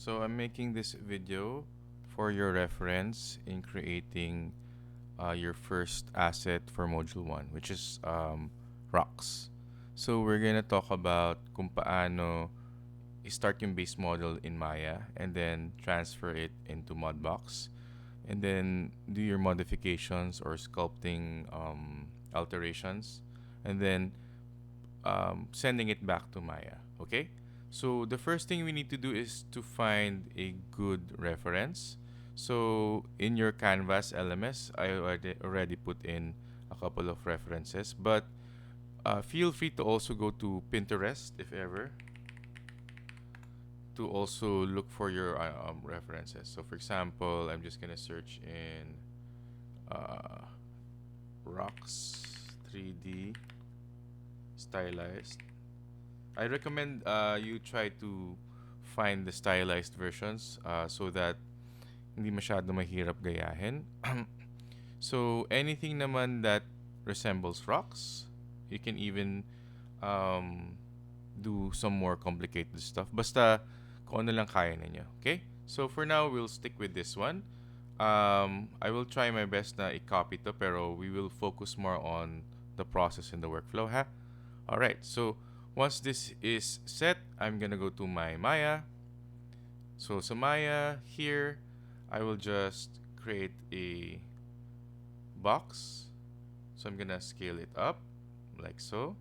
So I'm making this video for your reference in creating your first asset for Module 1, which is rocks. So we're gonna talk about kung paano i-start yung base model in Maya and then transfer it into Mudbox and then do your modifications or sculpting alterations and then sending it back to Maya. Okay? So the first thing we need to do is to find a good reference. So in your Canvas LMS, I already put in a couple of references, but feel free to also go to Pinterest if ever to also look for your references. So for example, I'm just gonna search in rocks 3D stylized. I recommend you try to find the stylized versions so that hindi masyado mahirap gayahin. So anything naman that resembles rocks, you can even do some more complicated stuff. Basta kung ano lang kaya ninyo. Okay? So for now, we'll stick with this one. I will try my best na i-copy to pero we will focus more on the process and the workflow, ha? Alright, so once this is set, I'm gonna go to my Maya. So sa Maya, here, I will just create a box. So I'm gonna scale it up like so.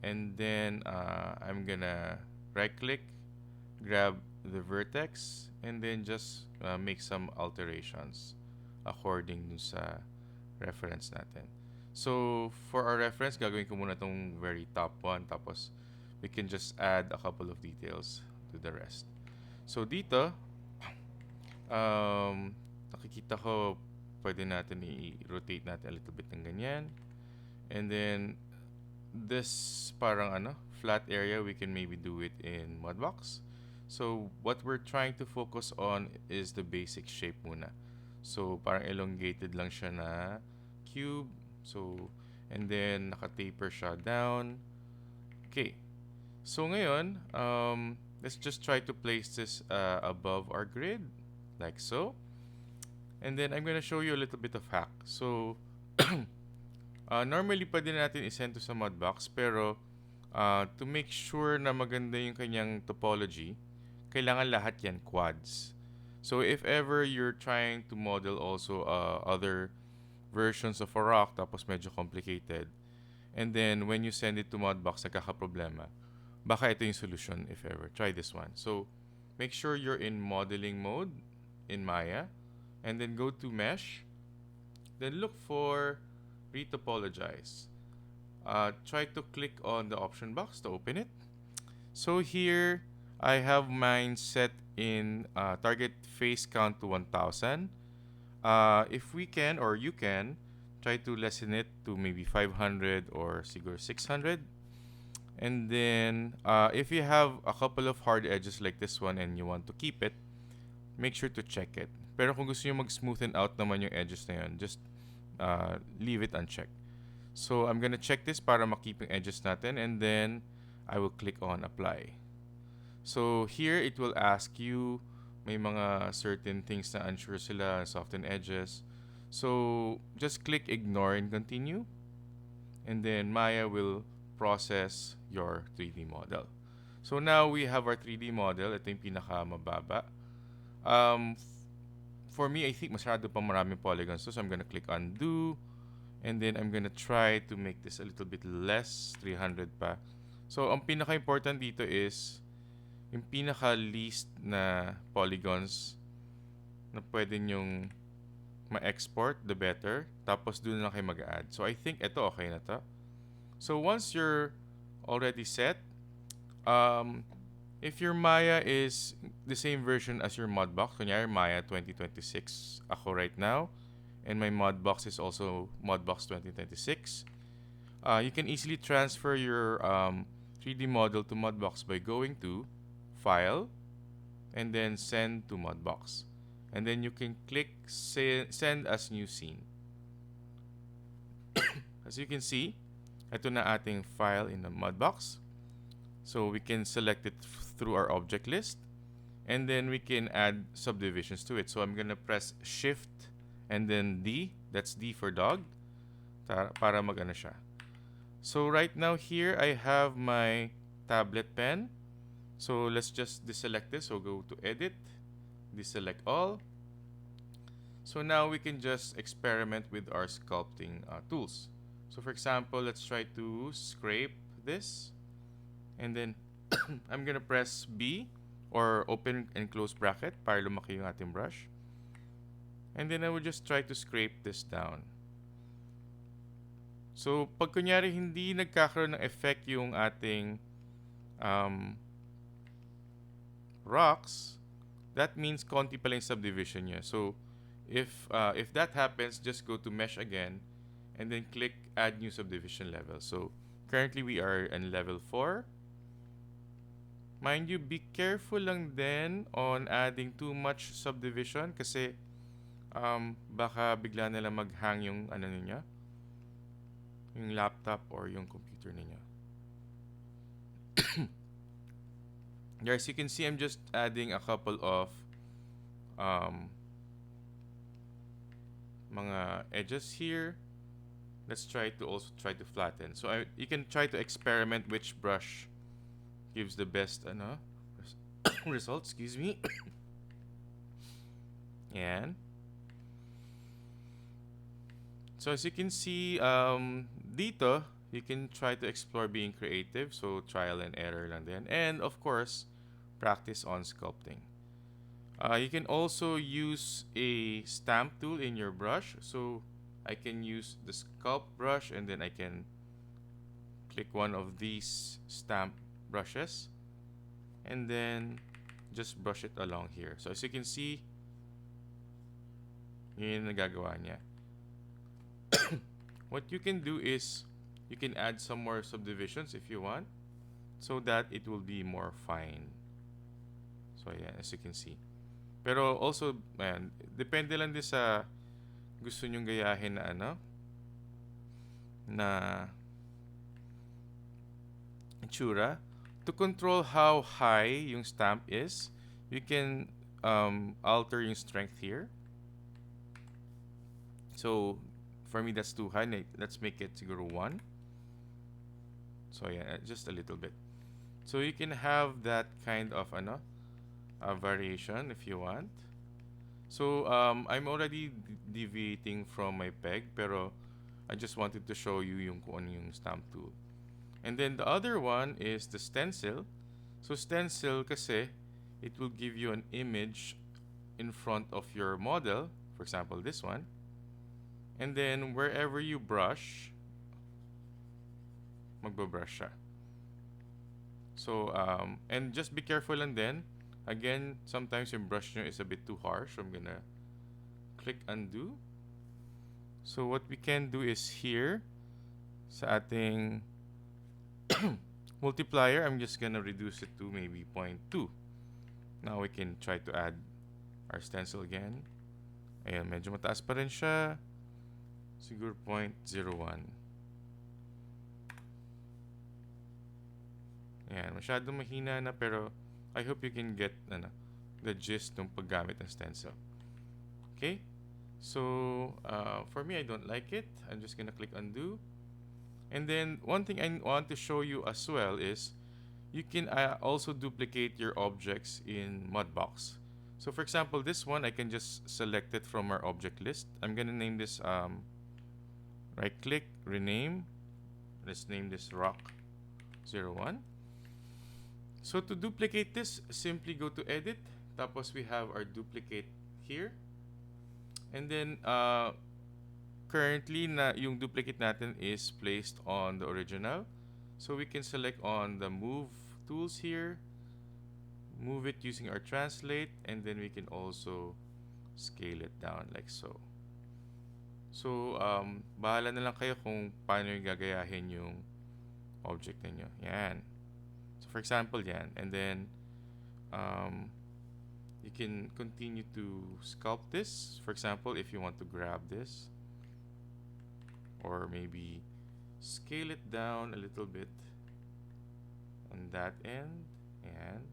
And then I'm gonna right click, grab the vertex, and then just make some alterations according dun sa reference natin. So for our reference, gagawin ko muna tong very top one, tapos we can just add a couple of details to the rest. So dito, nakikita ko pwede natin i-rotate natin a little bit ng ganyan. And then this parang flat area, we can maybe do it in Mudbox. So what we're trying to focus on is the basic shape muna. So parang elongated lang siya na cube. So and then naka-taper siya down. Okay. So ngayon, let's just try to place this above our grid like so. And then I'm gonna show you a little bit of hack. So normally pwede natin isend to sa Mudbox pero to make sure na maganda yung kanyang topology, kailangan lahat yan quads. So if ever you're trying to model also other versions of a rock tapos medyo complicated, and then when you send it to Mudbox nagkakaproblema, baka ito yung solution if ever. Try this one. So make sure you're in modeling mode in Maya and then go to mesh. Then look for retopologize. Try to click on the option box to open it. So here, I have mine set in target face count to 1000. If we can, or you can, try to lessen it to maybe 500 or siguro 600. And then, if you have a couple of hard edges like this one and you want to keep it, make sure to check it. Pero kung gusto nyo mag-smoothen out naman yung edges na yun, just leave it unchecked. So I'm gonna check this para makip yung edges natin and then I will click on apply. So here it will ask you may mga certain things na unsure sila, soften edges. So just click ignore and continue. And then Maya will process your 3D model. So now we have our 3D model. Ito yung pinakamababa. For me, I think masyado pa maraming polygons. So I'm gonna click undo. And then I'm gonna try to make this a little bit less, 300 pa. So ang pinaka-important dito is yung pinaka-least na polygons na pwede nyong ma-export, the better. Tapos doon lang kayo mag-add. So I think ito okay na to. So once you're already set, if your Maya is the same version as your Mudbox, kunyari Maya 2026 ako right now, and my Mudbox is also Mudbox 2026, you can easily transfer your 3D model to Mudbox by going to File, and then Send to Mudbox. And then you can click Send as New Scene. As you can see, ito na ating file in the Mudbox. So we can select it through our object list. And then we can add subdivisions to it. So I'm gonna press Shift and then D. That's D for dog. Para mag-ano siya. So right now here, I have my tablet pen. So let's just deselect this. So go to Edit, deselect all. So now we can just experiment with our sculpting tools. So for example, let's try to scrape this. And then I'm gonna press B or open and close bracket para lumaki yung ating brush. And then I will just try to scrape this down. So pag kunyari hindi nagkakaroon ng effect yung ating rocks, that means konti pala yung subdivision niya. So if that happens, just go to mesh again and then click add new subdivision level. So currently we are in level 4. Mind you, be careful lang din on adding too much subdivision kasi baka bigla na lang mag-hang yung ano niya, yung laptop or yung computer niya. Guys, you can see I'm just adding a couple of mga edges here. Let's try to also try to flatten. So you can try to experiment which brush gives the best results. Excuse me. And so as you can see, dito, you can try to explore being creative. So trial and error lang din. And of course, practice on sculpting. You can also use a stamp tool in your brush. So I can use the sculpt brush and then I can click one of these stamp brushes and then just brush it along here. So as you can see, yun yung nagagawa niya. What you can do is you can add some more subdivisions if you want so that it will be more fine. So yeah, as you can see. Pero also, man, depende lang din sa gusto nyong gayahin na ano, na itsura. To control how high yung stamp is, you can alter yung strength here. So for me that's too high. Let's make it siguro 1. So yeah, just a little bit. So you can have that kind of variation if you want. So I'm already deviating from my peg, pero I just wanted to show you yung kung ano yung stamp tool. And then the other one is the stencil. So stencil kasi it will give you an image in front of your model, for example this one. And then wherever you brush, magbabrush siya. So and just be careful and then again, sometimes yung brush nyo is a bit too harsh. So I'm gonna click undo. So what we can do is here sa ating multiplier, I'm just gonna reduce it to maybe 0.2. Now we can try to add our stencil again. Ayan, medyo mataas pa rin siya. Siguro 0.01. Ayan, masyadong mahina na pero I hope you can get the gist ng paggamit ng stencil. Okay? So, for me, I don't like it. I'm just gonna click undo. And then, one thing I want to show you as well is you can also duplicate your objects in Mudbox. So, for example, this one, I can just select it from our object list. I'm gonna name this, right-click, rename. Let's name this rock01. So to duplicate this, simply go to edit. Tapos we have our duplicate here. And then currently yung duplicate natin is placed on the original. So we can select on the move tools here. Move it using our translate and then we can also scale it down like so. So bahala na lang kayo kung paano yung gagayahin yung object ninyo. Yan. For example, yan. And then, you can continue to sculpt this. For example, if you want to grab this. Or maybe scale it down a little bit on that end. And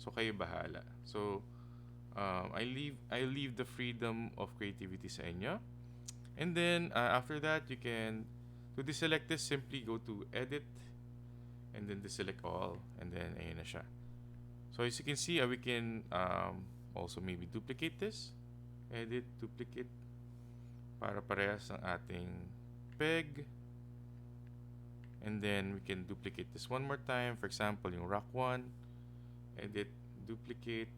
So kayo bahala. So I leave the freedom of creativity sa inyo. And then after that, you can to deselect this, simply go to edit and then deselect all, and then ayun na siya. So as you can see, we can also maybe duplicate this. Edit, duplicate para parehas ng ating peg. And then we can duplicate this one more time. For example, yung rock 1. Edit, duplicate.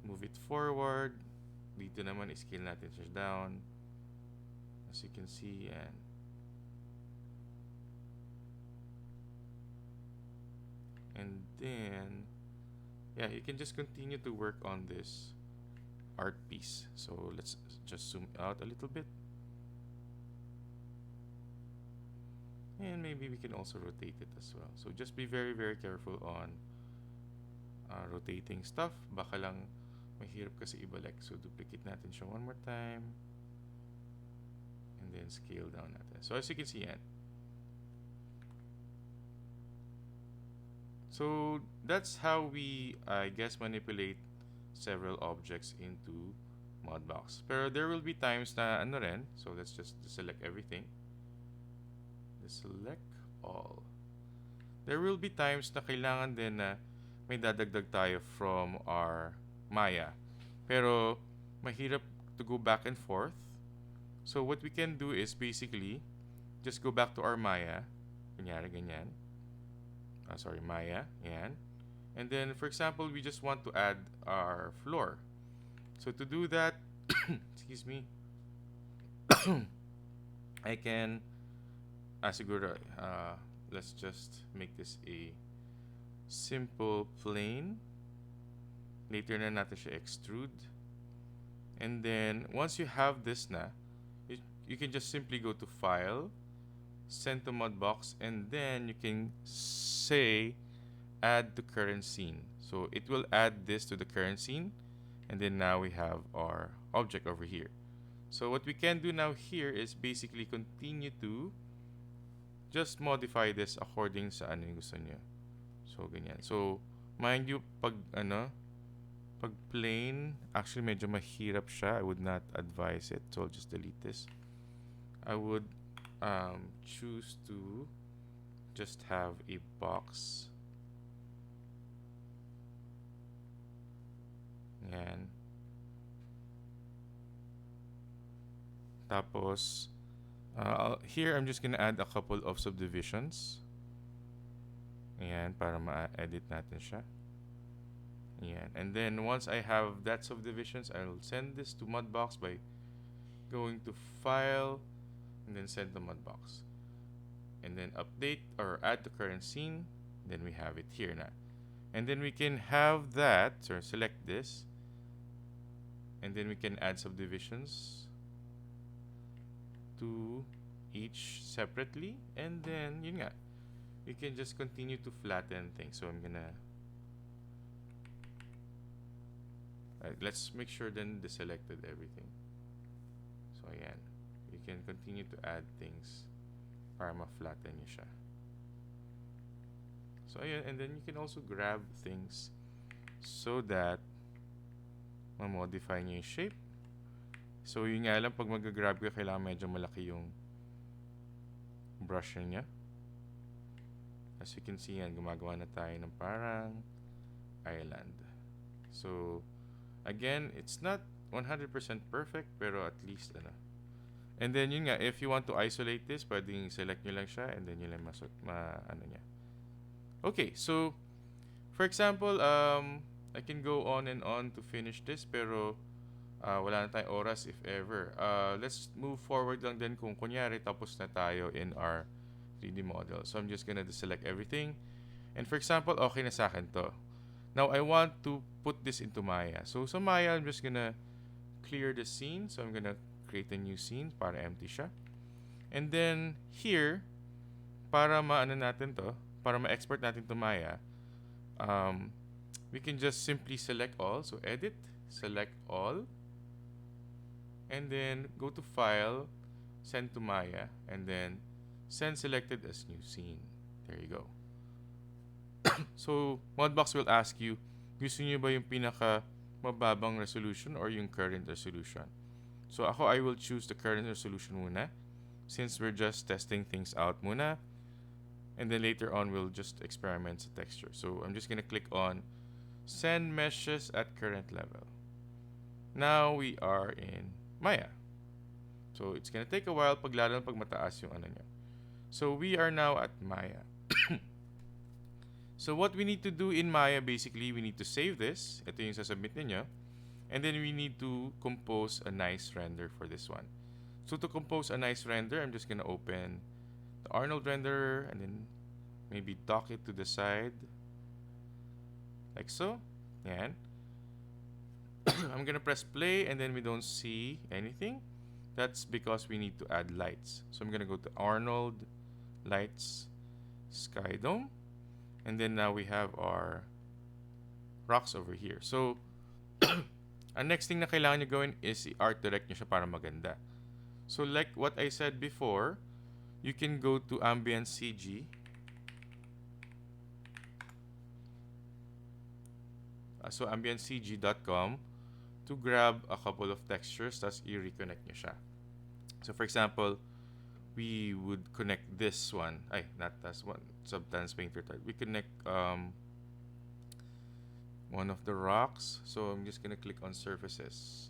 Move it forward. Dito naman, scale natin siya down. As you can see, and then yeah, you can just continue to work on this art piece. So let's just zoom out a little bit, and maybe we can also rotate it as well. So just be very, very careful on rotating stuff. Baka lang mahirap kasi ibalik. So duplicate natin siya one more time, and then scale down natin. So as you can see, so that's how we, I guess, manipulate several objects into Mudbox. Pero there will be times na ano rin, so let's just deselect everything. Deselect all. There will be times na kailangan din na may dadagdag tayo from our Maya. Pero mahirap to go back and forth. So what we can do is basically just go back to our Maya. Kunyari ganyan. Maya, yan. And then, for example, we just want to add our floor. So to do that, excuse me, I can, siguro, let's just make this a simple plane. Later na natin siya extrude. And then, once you have this na, you can just simply go to File, Send to Mudbox, and then you can say add to current scene. So it will add this to the current scene, and then now we have our object over here. So what we can do now here is basically continue to just modify this according sa ano yung gusto niyo. So ganyan. So mind you, pag plain, actually medyo mahirap siya. I would not advise it. So I'll just delete this. I would choose to just have a box. Yan. Tapos, here I'm just gonna add a couple of subdivisions. Ayan, para ma-edit natin siya. Ayan. And then once I have that subdivisions, I'll send this to Mudbox by going to File, and then send to Mudbox. And then update or add to current scene. Then we have it here now. And then we can have that, so select this. And then we can add subdivisions to each separately. And then, yun nga, you can just continue to flatten things. So I'm gonna, let's make sure then deselected everything. So ayan. You can continue to add things para ma-flatten nyo siya. So ayan, and then you can also grab things so that ma-modify nyo yung shape. So yun nga lang, pag mag-grab ka, kailangan medyo malaki yung brush niya. As you can see yan, gumagawa na tayo ng parang island. So again, it's not 100% perfect, pero at least And then yun nga, if you want to isolate this, pwedeng select nyo lang siya, and then yun lang niya. Okay, so for example, I can go on and on to finish this, pero wala na tayong oras if ever. Let's move forward lang din kung kunyari tapos na tayo in our 3D model. So I'm just gonna deselect everything. And for example, okay na sa akin to. Now I want to put this into Maya. So sa Maya, I'm just gonna clear the scene. So I'm gonna create a new scene para empty siya. And then here, para maano natin to, para ma-export natin to Maya, we can just simply select all. So edit, select all, and then go to File, Send to Maya, and then send selected as new scene. There you go. So, Mudbox will ask you, gusto niyo ba yung pinaka mababang resolution or yung current resolution? So, ako, I will choose the current resolution muna since we're just testing things out muna. And then later on, we'll just experiment sa texture. So, I'm just gonna click on Send Meshes at Current Level. Now, we are in Maya. So, it's gonna take a while lalo pag mataas yung ano nyo. So, we are now at Maya. So, what we need to do in Maya, basically, we need to save this. Ito yung sasubmit ninyo. And then, we need to compose a nice render for this one. So, to compose a nice render, I'm just gonna open the Arnold renderer and then maybe dock it to the side. Like so. Yan. I'm gonna press play and then we don't see anything. That's because we need to add lights. So, I'm gonna go to Arnold, Lights, Sky Dome. And then now we have our rocks over here. So, ang next thing na kailangan nyo gawin is i-art direct nyo siya para maganda. So, like what I said before, you can go to Ambient CG. So, ambientcg.com to grab a couple of textures, tas i-reconnect nyo siya. So, for example, we would connect this one. Ay, not this one. Substance Painter type. We connect one of the rocks. So I'm just gonna click on surfaces.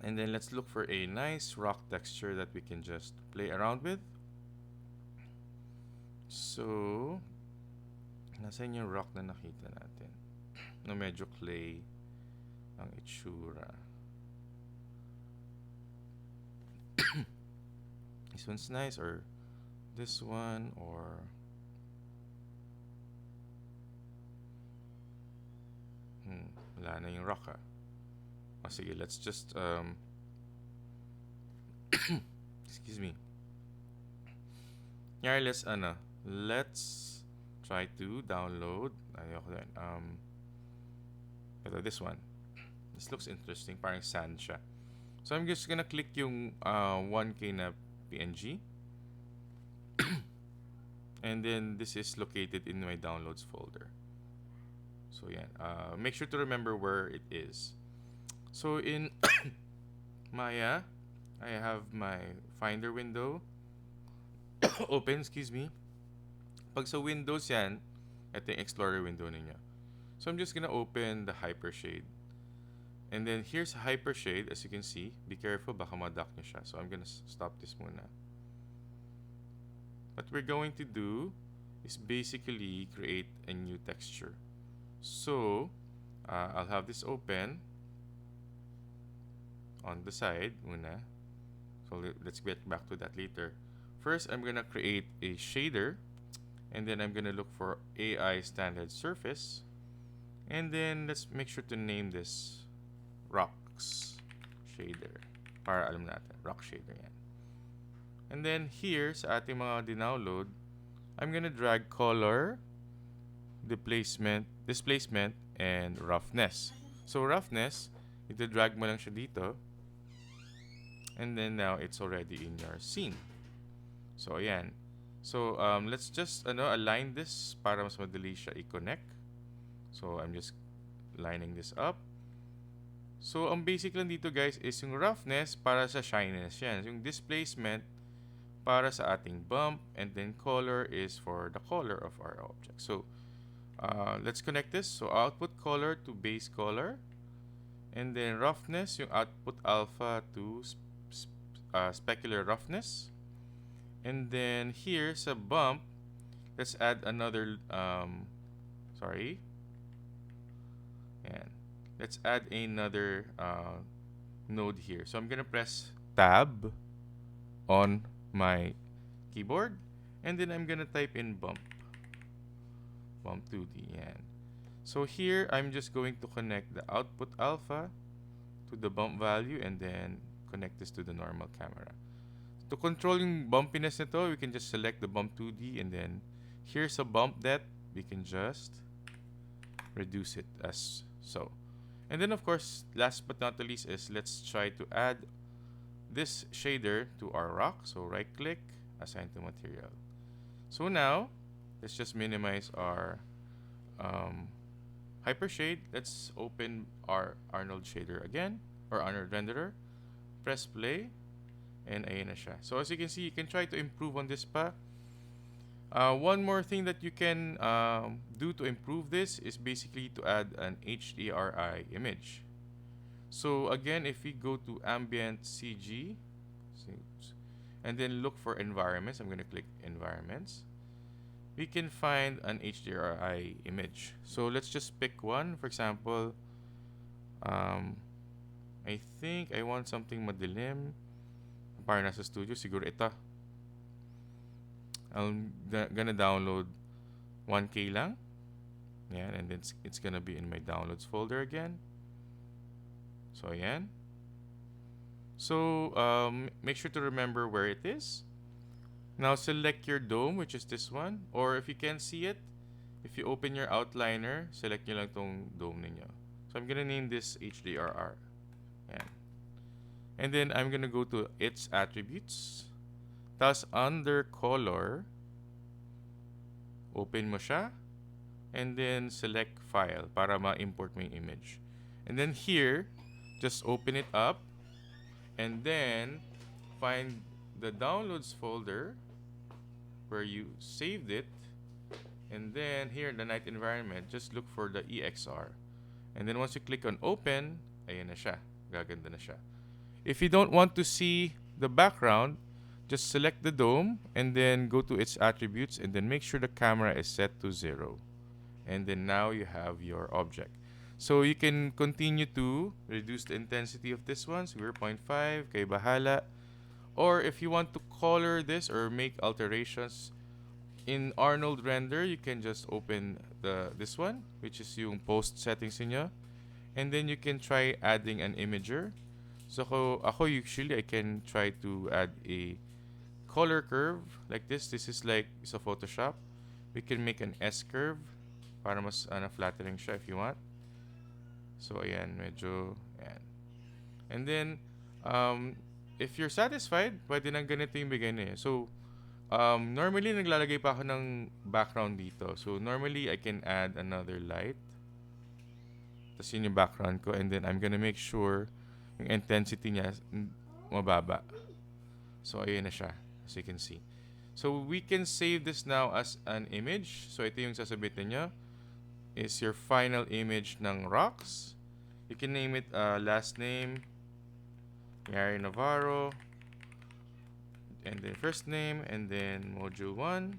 And then let's look for a nice rock texture that we can just play around with. So, nasaan yung rock na nakita natin? Na medyo clay ang itsura. This one's nice, or this one, or wala na yung rock ah. Oh, sige, let's just excuse me. Yeah, let's try to download this one. This looks interesting, parang sand siya. So I'm just gonna click yung 1K na PNG. And then this is located in my downloads folder. So yeah, make sure to remember where it is. So in Maya, I have my Finder window open, excuse me. Pag sa Windows yan, ito yung Explorer window ninyo. So I'm just gonna open the Hypershade. And then here's Hypershade, as you can see. Be careful, baka ma-dock nyo siya. So I'm gonna stop this muna. What we're going to do is basically create a new texture. So I'll have this open on the side muna. So let's get back to that later. First, I'm gonna create a shader. And then I'm gonna look for AI standard surface. And then let's make sure to name this Rocks Shader. Para alam natin, Rock Shader yan. And then here sa ating mga dinownload, I'm gonna drag color, displacement, and roughness. So roughness, ito-drag mo lang siya dito. And then now it's already in your scene. So ayan. So let's just align this para mas madali siya i-connect. So I'm just lining this up. So ang basic lang dito guys is yung roughness para sa shininess yan. Yung displacement para sa ating bump, and then color is for the color of our object. So let's connect this. So output color to base color, and then roughness, yung output alpha to specular roughness. And then here sa bump, let's add another let's add another node here. So I'm gonna press tab on my keyboard, and then I'm gonna type in bump 2D. Yan. So here I'm just going to connect the output alpha to the bump value, and then connect this to the normal camera. To control yung bumpiness nito, we can just select the bump 2D, and then here's a bump depth. We can just reduce it as so. And then of course, last but not the least is let's try to add this shader to our rock. So right click, assign to material. So now, let's just minimize our hypershade. Let's open our Arnold shader again, or Arnold renderer. Press play, and ayan na siya. So as you can see, you can try to improve on this pa. One more thing that you can do to improve this is basically to add an HDRI image. So again, if we go to ambient CG, and then look for environments, I'm going to click environments. We can find an HDRI image. So let's just pick one. For example, I think I want something madilim. Para nasa studio, siguro ito. I'm gonna download 1K lang. Yan, and then it's gonna be in my downloads folder again. So ayan. So make sure to remember where it is. Now select your dome, which is this one. Or if you can't see it, if you open your outliner, select nyo lang tong dome ninyo. So I'm gonna name this HDRR. Yan. And then I'm gonna go to its attributes. Tapos under color, open mo siya. And then select file para ma-import mo yung image. And then here, just open it up. And then find the downloads folder where you saved it. And then here in the night environment, just look for the EXR. And then once you click on open, ayan na siya. Gaganda na siya. If you don't want to see the background, just select the dome and then go to its attributes and then make sure the camera is set to 0. And then now you have your object. So you can continue to reduce the intensity of this one, 0.5, kay bahala. Or if you want to color this or make alterations in Arnold render, you can just open this one, which is yung post settings niyo. And then you can try adding an imager. So ako usually I can try to add a color curve like this. This is like sa Photoshop. We can make an S curve para mas flattering siya if you want. So ayan, medyo ayan. And then if you're satisfied, pwede nang ganito yung bigay niya. So normally naglalagay pa ako ng background dito. So normally I can add another light. Tapos yun yung background ko, and then I'm gonna make sure yung intensity niya mababa. So ayun na siya, as you can see. So we can save this now as an image. So ito yung sasabitin niyo is your final image ng rocks. You can name it last name, Gerard Navarro, and then first name, and then module 1.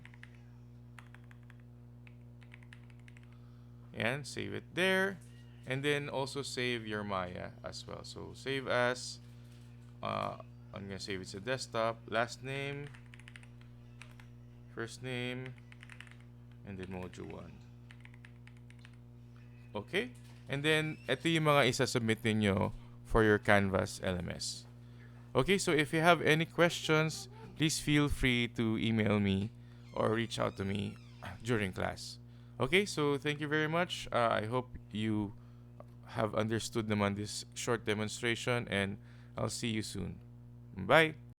And save it there. And then also save your Maya as well. So save as, I'm gonna save it to desktop, last name, first name, and then module 1. Okay? And then, ito yung mga isa-submit ninyo for your Canvas LMS. Okay, so if you have any questions, please feel free to email me or reach out to me during class. Okay, so thank you very much. I hope you have understood naman this short demonstration, and I'll see you soon. Bye!